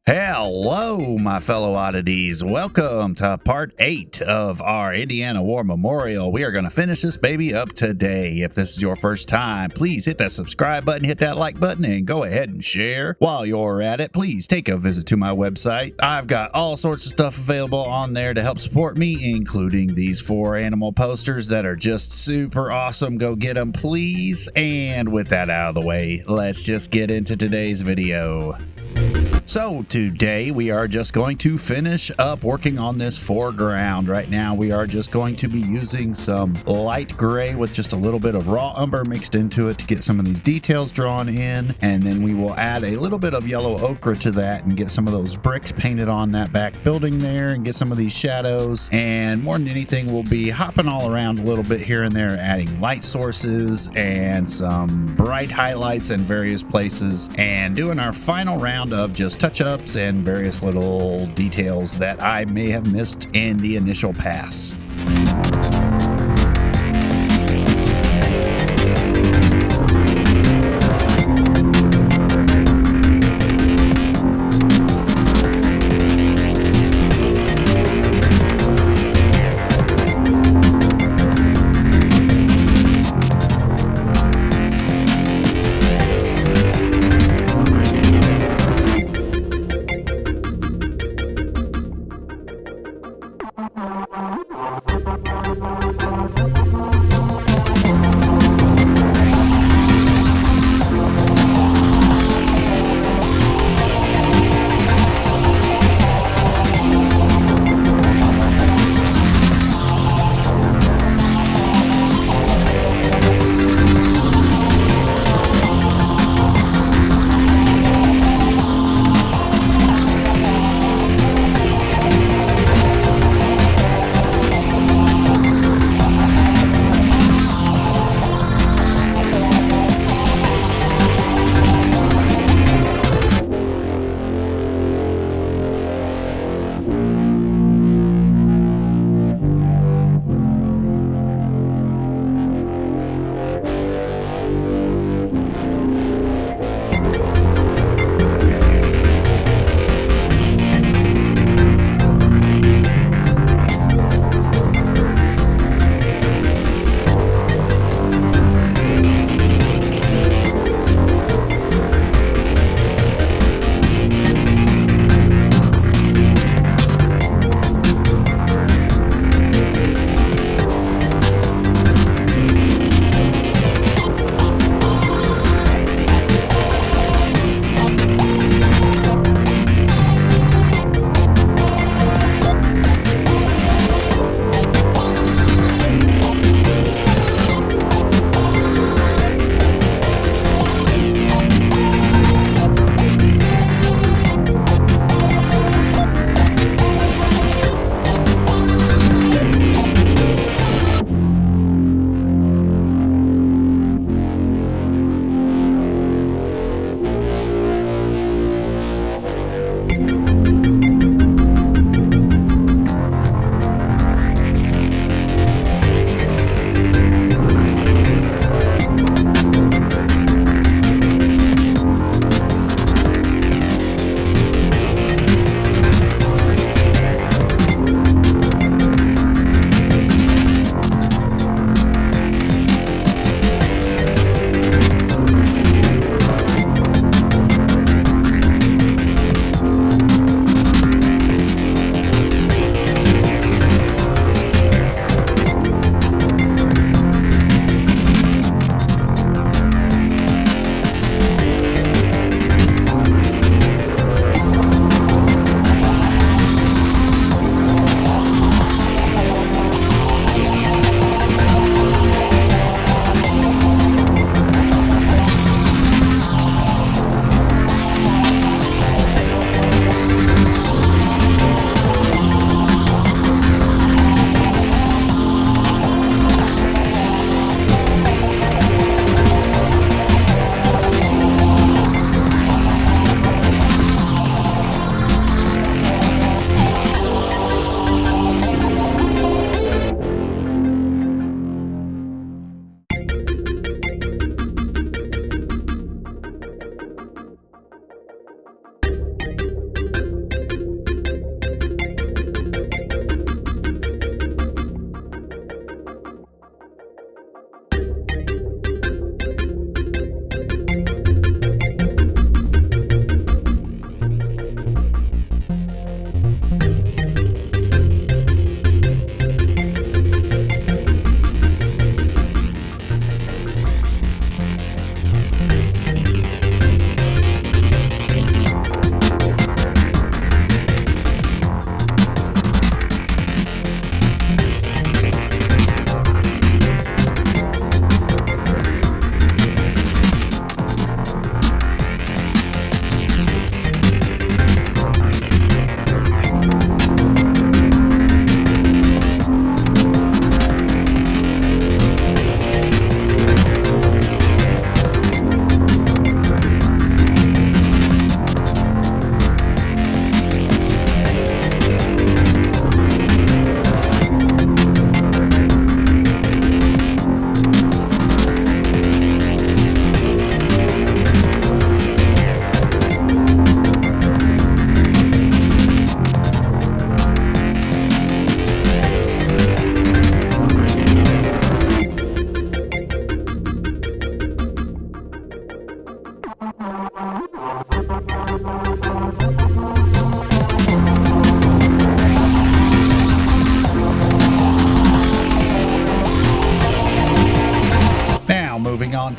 Hello, my fellow oddities. Welcome to part 8 of our Indiana War Memorial. We are going to finish this baby up today. If this is your first time, please hit that subscribe button, hit that like button, and go ahead and share. While you're at it, please take a visit to my website. I've got all sorts of stuff available on there to help support me, including these 4 animal posters that are just super awesome. Go get them, please. And with that out of the way, let's just get into today's video. So today we are just going to finish up working on this foreground. Right now we are just going to be using some light gray with just a little bit of raw umber mixed into it to get some of these details drawn in, and then we will add a little bit of yellow ochre to that and get some of those bricks painted on that back building there and get some of these shadows. And more than anything, we'll be hopping all around a little bit here and there, adding light sources and some bright highlights in various places, and doing our final round of just touch-ups and various little details that I may have missed in the initial pass.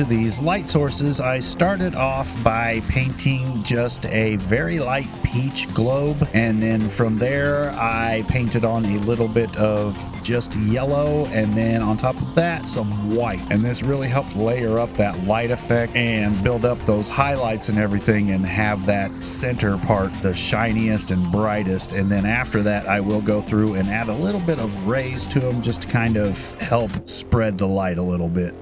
into these light sources, I started off by painting just a very light peach globe, and then from there I painted on a little bit of just yellow, and then on top of that some white, and this really helped layer up that light effect and build up those highlights and everything and have that center part the shiniest and brightest. And then after that I will go through and add a little bit of rays to them just to kind of help spread the light a little bit.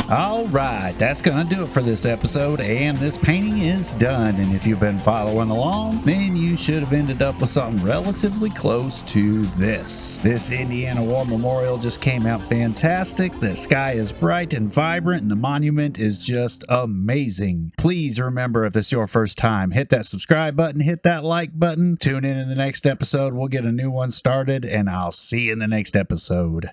Alright, that's gonna do it for this episode, and this painting is done. And if you've been following along, then you should have ended up with something relatively close to this. This Indiana War Memorial just came out fantastic. The sky is bright and vibrant, and the monument is just amazing. Please remember, if this is your first time, hit that subscribe button, hit that like button. Tune in the next episode. We'll get a new one started, and I'll see you in the next episode.